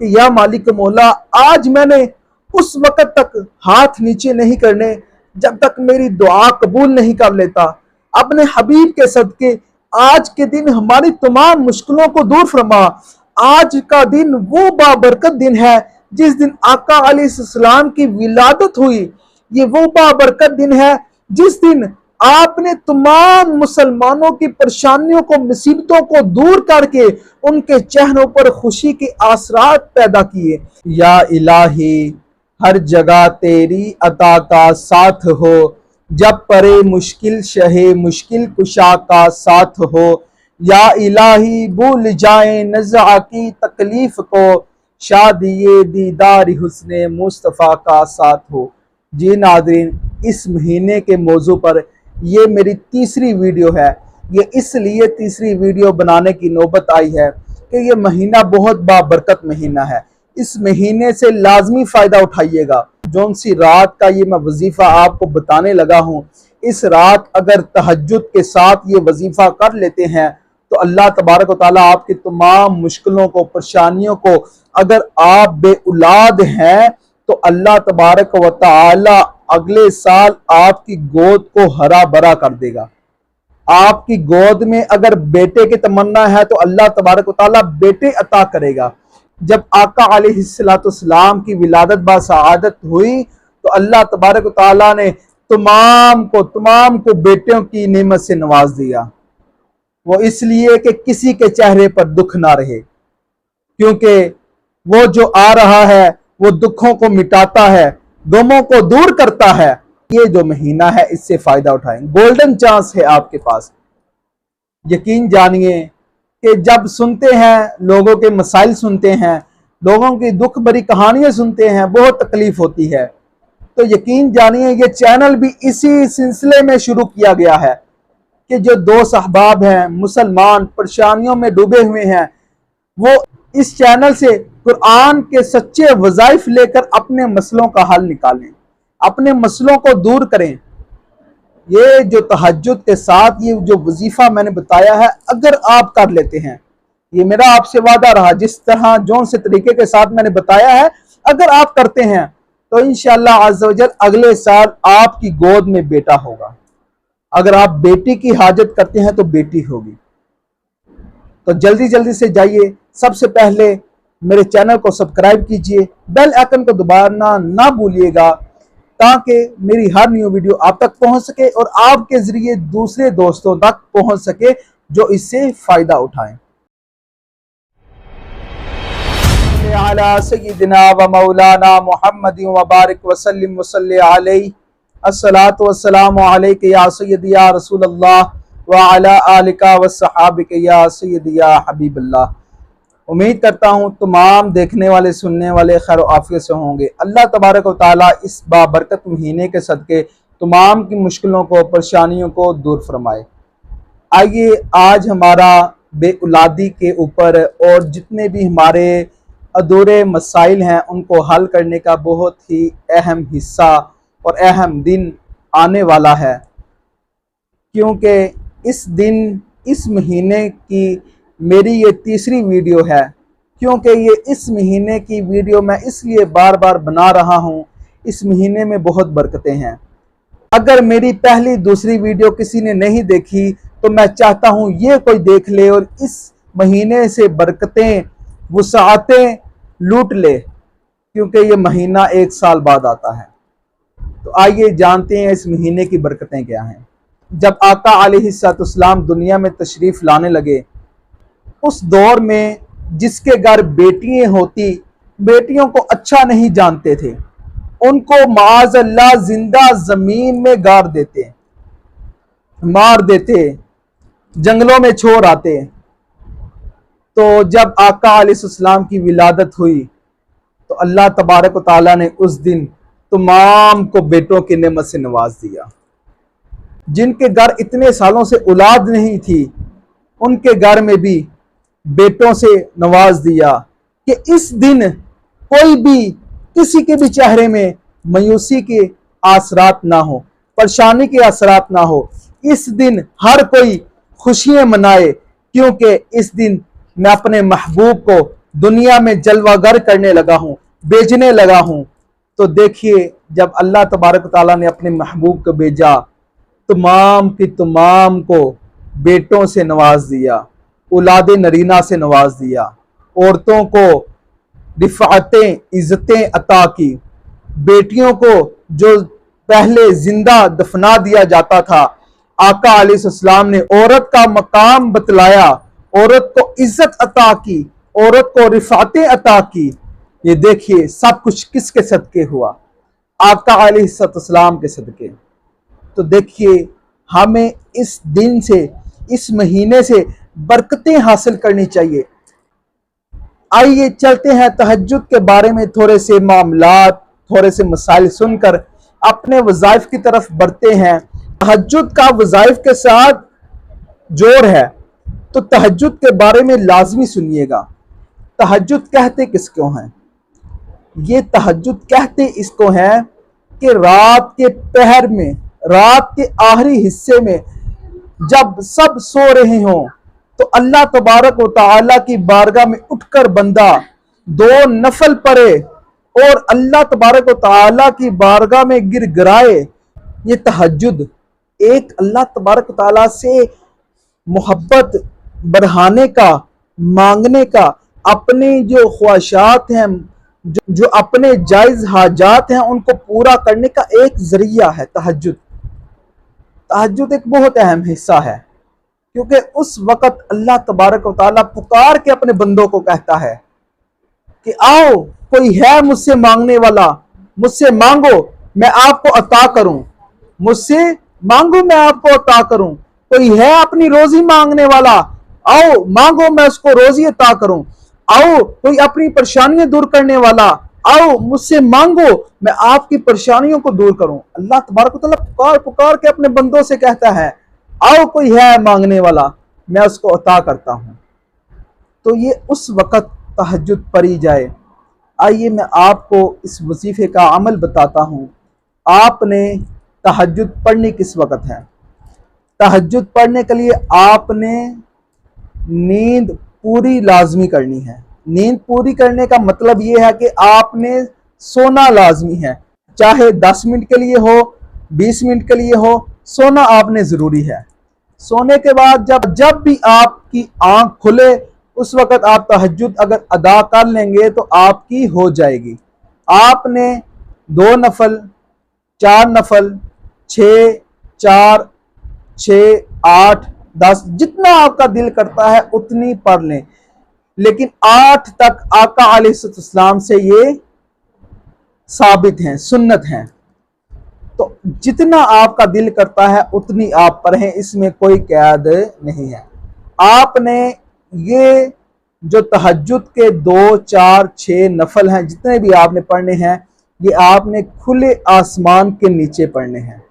कि या मालिक मौला, आज मैंने उस वक्त तक हाथ नीचे नहीं करने जब तक मेरी दुआ कबूल नहीं कर लेता। अपने हबीब के सदके आज के दिन हमारी तमाम मुश्किलों को दूर फरमा। आज का दिन वो बाबरकत दिन है जिस दिन आका अलैहिस्सलाम की विलादत हुई। ये वो बाबरकत दिन है जिस दिन आपने तमाम मुसलमानों की परेशानियों को, मुसीबतों को दूर करके उनके चेहरों पर खुशी के आसरात पैदा किए। या इलाही, हर जगह तेरी अता का साथ हो, जब परे मुश्किल शहे मुश्किल कुशा का साथ हो। या इलाही, भूल जाए नज़ा की तकलीफ को, शादी दीदार हुस्ने मुस्तफ़ा का साथ हो। जी नाज़रीन, इस महीने के मौजू पर ये मेरी तीसरी वीडियो है। ये इसलिए तीसरी वीडियो बनाने की नौबत आई है कि ये महीना बहुत बाबरकत महीना है। इस महीने से लाजमी फ़ायदा उठाइएगा। जौन सी रात का ये मैं वजीफ़ा आपको बताने लगा हूँ, इस रात अगर तहज्जुद के साथ ये वजीफ़ा कर लेते हैं तो अल्लाह तबारक व तआला आपकी तमाम मुश्किलों को, परेशानियों को, अगर आप बेऔलाद हैं तो अल्लाह तबारक व तआला अगले साल आपकी गोद को हरा भरा कर देगा। आपकी गोद में अगर बेटे की तमन्ना है तो अल्लाह तबारक व तआला बेटे अता करेगा। जब आका अलैहिस्सलाम की विलादत बासआदत हुई तो अल्लाह तबारक व तआला ने तमाम को बेटियों की नेमत से नवाज दिया। वो इसलिए कि किसी के चेहरे पर दुख ना रहे, क्योंकि वो जो आ रहा है वो दुखों को मिटाता है, गमों को दूर करता है। ये जो महीना है इससे फायदा उठाएं, गोल्डन चांस है आपके पास। यकीन जानिए कि जब सुनते हैं, लोगों के मसाइल सुनते हैं, लोगों की दुख भरी कहानियां सुनते हैं, बहुत तकलीफ होती है। तो यकीन जानिए ये चैनल भी इसी सिलसिले में शुरू किया गया है कि जो दोस्त अहबाब हैं, मुसलमान परेशानियों में डूबे हुए हैं, वो इस चैनल से कुरान के सच्चे वज़ाइफ लेकर अपने मसलों का हल निकालें, अपने मसलों को दूर करें। ये जो तहज्जुद के साथ ये जो वजीफा मैंने बताया है, अगर आप कर लेते हैं, ये मेरा आपसे वादा रहा, जिस तरह जौन से तरीके के साथ मैंने बताया है, अगर आप करते हैं तो इंशाअल्लाह अज़्ज़ व जल अगले साल आपकी गोद में बेटा होगा। अगर आप बेटी की हाजत करते हैं तो बेटी होगी। तो जल्दी जल्दी से जाइए, सबसे पहले मेरे चैनल को सब्सक्राइब कीजिए, बेल आइकन को दबाना ना भूलिएगा, ताकि मेरी हर न्यू वीडियो आप तक पहुंच सके और आपके जरिए दूसरे दोस्तों तक पहुंच सके जो इससे फायदा उठाएं। अला सय्यिदिना व मौलाना मुहम्मद व बारिक व सल्लिम व सल्ली अलैहि। अस्सलातु वस्सलामु अलैका या सय्यदी या रसूल अल्लाह व अला आलिका व सहाबिका या सय्यदी या हबीबल्लाह। उम्मीद करता हूँ तमाम देखने वाले, सुनने वाले खैर आफियत से होंगे। अल्लाह तबारक व तआला इस बाबरकत महीने के सदके तमाम की मुश्किलों को, परेशानियों को दूर फरमाए। आइए आज हमारा बेऔलादी के ऊपर और जितने भी हमारे अधूरे मसाइल हैं उनको हल करने का बहुत ही अहम हिस्सा और अहम दिन आने वाला है, क्योंकि इस दिन, इस महीने की मेरी ये तीसरी वीडियो है। क्योंकि ये इस महीने की वीडियो मैं इसलिए बार बार बना रहा हूँ, इस महीने में बहुत बरकतें हैं। अगर मेरी पहली दूसरी वीडियो किसी ने नहीं देखी तो मैं चाहता हूँ ये कोई देख ले और इस महीने से बरकतें, वुसाअतें लूट ले, क्योंकि ये महीना एक साल बाद आता है। तो आइए जानते हैं इस महीने की बरकतें क्या हैं। जब आका अलैहिस्सलाम दुनिया में तशरीफ़ लाने लगे, उस दौर में जिसके घर बेटियां होती, बेटियों को अच्छा नहीं जानते थे, उनको माअज़ल्लाह जिंदा जमीन में गाड़ देते, मार देते, जंगलों में छोड़ आते। तो जब आका अलैहिस्सलाम की विलादत हुई तो अल्लाह तबारक व तआला ने उस दिन तमाम को बेटों की नेमत से नवाज दिया। जिनके घर इतने सालों से औलाद नहीं थी, उनके घर में भी बेटों से नवाज दिया कि इस दिन कोई भी, किसी के भी चेहरे में मायूसी के आसरात ना हो, परेशानी के आसरात ना हो। इस दिन हर कोई खुशियां मनाए, क्योंकि इस दिन मैं अपने महबूब को दुनिया में जलवागर करने लगा हूँ, बेचने लगा हूँ। तो देखिए, जब अल्लाह तबारक ताला ने अपने महबूब को भेजा, तमाम की तमाम को बेटों से नवाज दिया, औलाद नरीना से नवाज दिया, औरतों को रिफ़ातें, इज़्ज़तें अता की, बेटियों को जो पहले जिंदा दफना दिया जाता था, आका अलैहिस्सलाम ने औरत का मकाम बतलाया, औरत को इज्जत अता की, औरत को रिफ़ातें अता की। ये देखिए सब कुछ किसके सदके हुआ? आका अलैहिस्सलाम के सदके। तो देखिए, हमें इस दिन से, इस महीने से बरकतें हासिल करनी चाहिए। आइए चलते हैं तहज्जुद के बारे में थोड़े से मामलात, थोड़े से मसाइल सुनकर अपने वज़ाइफ की तरफ बढ़ते हैं। तहज्जुद का वज़ाइफ के साथ जोड़ है, तो तहज्जुद के बारे में लाजमी सुनिएगा। तहज्जुद कहते किसको हैं? ये तहज्जुद कहते इसको हैं कि रात के पहर में, रात के आखिरी हिस्से में जब सब सो रहे हों, तो अल्लाह तबारक व तआला की बारगाह में उठकर बंदा दो नफल पढ़े और अल्लाह तबारक व तआला की बारगाह में गिड़गिड़ाए। ये तहज्जुद एक अल्लाह तबारक व तआला से मोहब्बत बढ़ाने का, मांगने का, अपनी जो ख्वाहिशात हैं, जो अपने जायज़ हाजात हैं, उनको पूरा करने का एक जरिया है तहज्जुद। तहज्जुद एक बहुत अहम हिस्सा है, क्योंकि उस वक़्त अल्लाह तबारक व तआला पुकार के अपने बंदों को कहता है कि आओ, कोई है मुझसे मांगने वाला, मुझसे मांगो मैं आपको अता करूं, मुझसे मांगो मैं आपको अता करूं। कोई है अपनी रोजी मांगने वाला, आओ मांगो मैं उसको रोजी अता करूं। आओ कोई अपनी परेशानियां दूर करने वाला, आओ मुझसे मांगो मैं आपकी परेशानियों को दूर करूं। अल्लाह तबारक व तआला पुकार पुकार के अपने बंदों से कहता है, आओ कोई है मांगने वाला, मैं उसको अता करता हूं। तो ये उस वक़्त तहज्जुद पढ़ी जाए। आइए मैं आपको इस वजीफे का अमल बताता हूं। आपने तहज्जुद पढ़नी किस वक़्त है? तहज्जुद पढ़ने के लिए आपने नींद पूरी लाजमी करनी है। नींद पूरी करने का मतलब ये है कि आपने सोना लाजमी है, चाहे 10 मिनट के लिए हो, 20 मिनट के लिए हो, सोना आपने ज़रूरी है। सोने के बाद जब भी आपकी आंख खुले, उस वक़्त आप तहज्जुद अगर अदा कर लेंगे तो आपकी हो जाएगी। आपने 2 नफल, 4 नफल, 6, 4, 6, 8, 10 जितना आपका दिल करता है उतनी पढ़ लें, लेकिन 8 तक आका अलैहिस्सलाम से ये साबित हैं, सुन्नत हैं। तो जितना आपका दिल करता है उतनी आप पढ़ें, इसमें कोई कैद नहीं है। आपने ये जो तहज्जुद के 2, 4, 6 नफल हैं, जितने भी आपने पढ़ने हैं, ये आपने खुले आसमान के नीचे पढ़ने हैं।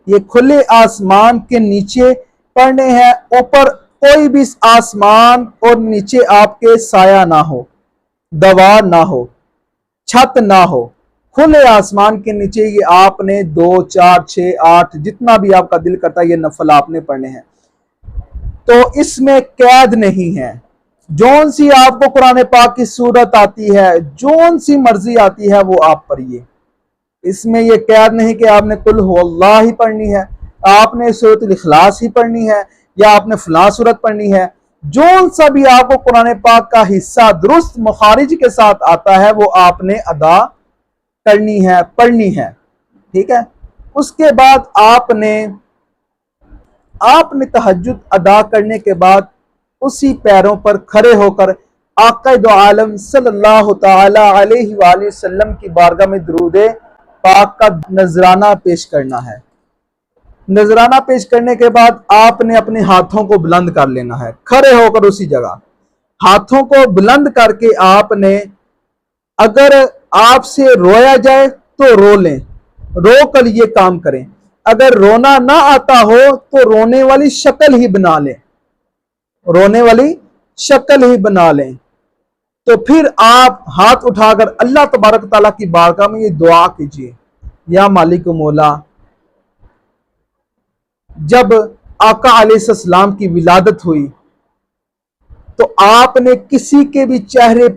ये खुले आसमान के नीचे पढ़ने हैं। ऊपर कोई भी आसमान और नीचे आपके साया ना हो, दीवार ना हो, छत ना हो, खुले आसमान के नीचे ये आपने 2, 4, 6, 8 जितना भी आपका दिल करता है ये नफल आपने पढ़ने हैं। तो इसमें कैद नहीं है। जौन सी आपको कुरान पाक की सूरत आती है, जौन सी मर्जी आती है वो आप पढ़िए। इसमें यह कैद नहीं कि आपने कुल हुवल्लाह ही पढ़नी है, आपने सूरत इखलास ही पढ़नी है, या आपने फलां सूरत पढ़नी है। जौन सा भी आपको कुरान पाक का हिस्सा दुरुस्त मुखारिज के साथ आता है वो आपने अदा करनी है, पढ़नी है। ठीक है। उसके बाद आपने तहज्जुद अदा करने के बाद उसी पैरों पर खड़े होकर आका दो आलम सल्लल्लाहु तआला अलैहि वसल्लम की बारगाह में दुरूद पाक का नजराना पेश करना है। नजराना पेश करने के बाद आपने अपने हाथों को बुलंद कर लेना है, खड़े होकर उसी जगह हाथों को बुलंद करके आपने, अगर आपसे रोया जाए तो रो लें, रो कर ये काम करें। अगर रोना ना आता हो तो रोने वाली शक्ल ही बना लें, रोने वाली शक्ल ही बना लें। तो फिर आप हाथ उठाकर अल्लाह तबारक ताला की बारगाह में ये दुआ कीजिए, या मालिक मौला, जब आका अलैहिस्सलाम की विलादत हुई तो आपने किसी के भी चेहरे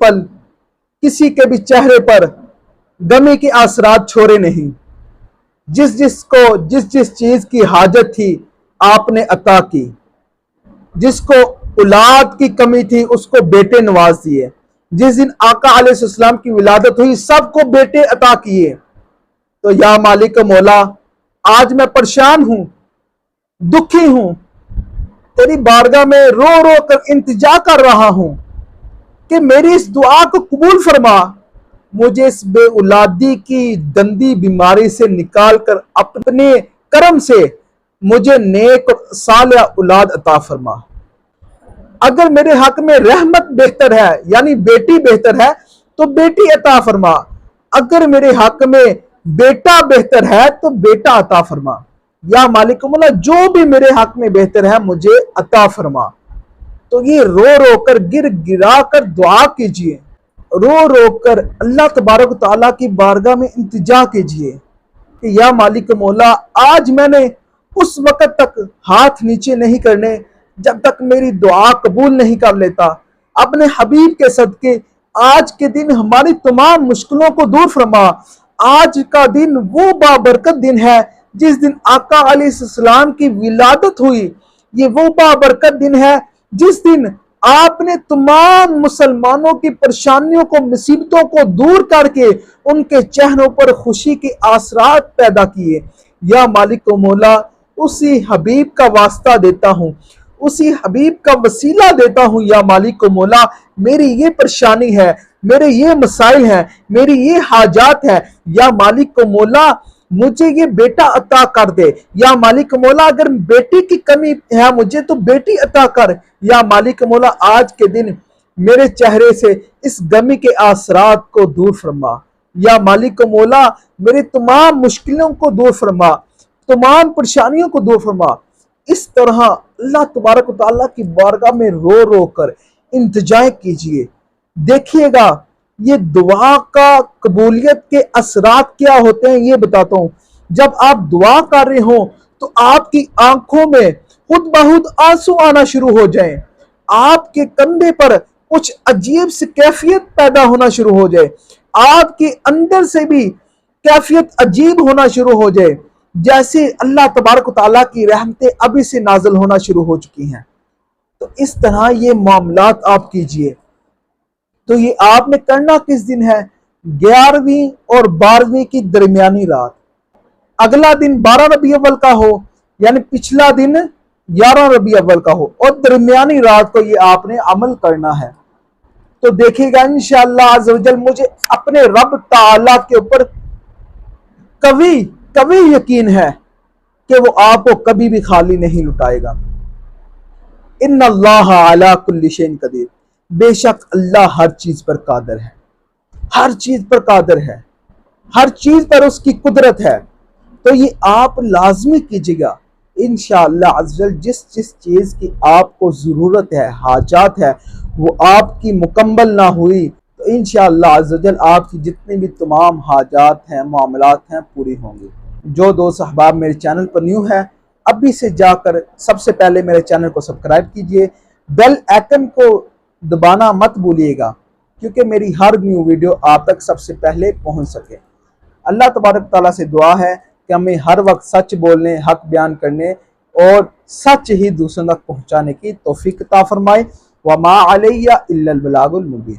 पर गमी के आसरात छोड़े नहीं। जिस जिस चीज की हाजत थी आपने अता की। जिसको औलाद की कमी थी उसको बेटे नवाज दिए। जिस दिन आका अलैहिस्सलाम की विलादत हुई सबको बेटे अता किए। तो या मालिक मौला, आज मैं परेशान हूं, दुखी हूं, तेरी बारगाह में रो रो कर इंतजा कर रहा हूं कि मेरी इस दुआ को कबूल फरमा। मुझे इस बेऔलादी की गंदी बीमारी से निकाल कर अपने करम से मुझे नेक और सालिह औलाद अता फरमा। अगर मेरे हक में रहमत बेहतर है यानी बेटी बेहतर है तो बेटी अता फरमा। अगर मेरे हक में बेटा बेहतर है तो बेटा अता फरमा। या मालिक मौला, जो भी मेरे हक में बेहतर है मुझे अता फरमा। तो ये रो रो कर गिर गिरा कर दुआ कीजिए, रो रो कर अल्लाह तबारक तआला की बारगाह में इंतजा कीजिए कि या मालिक मौला, आज मैंने उस वक्त तक हाथ नीचे नहीं करने जब तक मेरी दुआ कबूल नहीं कर लेता। अपने हबीब के सदके आज के दिन हमारी तमाम मुश्किलों को दूर फरमा। आज का दिन वो बाबरकत दिन है जिस दिन आका अलैहिस्सलाम की विलादत हुई। ये वो बाबरकत दिन है जिस दिन आपने तमाम मुसलमानों की परेशानियों को, मुसीबतों को दूर करके उनके चेहरों पर खुशी के आसरात पैदा किए। या मालिक मौला, उसी हबीब का वास्ता देता हूँ, उसी हबीब का वसीला देता हूँ। या मालिक मौला, मेरी ये परेशानी है, मेरे ये मसाइल हैं, मेरी ये हाजात है। या मालिक मौला, मुझे ये बेटा अता कर दे। या मालिक मौला, अगर बेटी की कमी है मुझे तो बेटी अता कर। या मालिक मौला, आज के दिन मेरे चेहरे से इस गमी के आसरात को दूर फरमा। या मालिक मौला, मेरे तमाम मुश्किलों को दूर फरमा, तमाम परेशानियों को दूर फरमा। इस तरह अल्लाह तबारक व तआला की बारगाह में रो रो कर इंतजा कीजिए। देखिएगा ये दुआ का कबूलियत के असरात क्या होते हैं ये बताता हूं। जब आप दुआ कर रहे हो तो आपकी आंखों में खुद बहुत आंसू आना शुरू हो जाएं, आपके कंधे पर कुछ अजीब सी कैफियत पैदा होना शुरू हो जाए, आपके अंदर से भी कैफियत अजीब होना शुरू हो जाए, जैसे अल्लाह तबारक तआला की रहमतें अभी से नाज़िल होना शुरू हो चुकी हैं। तो इस तरह ये मामलात आप कीजिए। तो ये आपने करना किस दिन है? 11वीं और 12वीं की दरमियानी रात। अगला दिन 12 रबी अव्वल का हो यानी पिछला दिन 11 रबी अव्वल का हो और दरमियानी रात को ये आपने अमल करना है। तो देखिएगा इंशाअल्लाह अज़्ज़ व जल मुझे अपने रब ताला के ऊपर कभी यकीन है कि वो आपको कभी भी खाली नहीं लुटाएगा। इन्नल्लाह अला कुल्ली शैइन कदीर, बेशक अल्लाह हर चीज पर कादिर है, हर चीज पर कादिर है, हर चीज पर उसकी कुदरत है। तो ये आप लाजमी कीजिएगा इंशाअल्लाह अज़्ज़ व जल। जिस चीज की आपको जरूरत है, हाजात है, वो आपकी मुकम्मल ना हुई तो इंशाअल्लाह अज़्ज़ व जल आपकी जितनी भी तमाम हाजात हैं, मामलात हैं, पूरी होंगी। जो दोस्त अहबाब मेरे चैनल पर न्यू है अभी से जाकर सबसे पहले मेरे चैनल को सब्सक्राइब कीजिए, बेल आइकन को दबाना मत भूलिएगा क्योंकि मेरी हर न्यू वीडियो आप तक सबसे पहले पहुंच सके। अल्लाह तबारक ताला से दुआ है कि हमें हर वक्त सच बोलने, हक बयान करने और सच ही दूसरों तक पहुंचाने की तौफीक अता फरमाए। वमा अलैया इल्लल बलागुल मुबीन।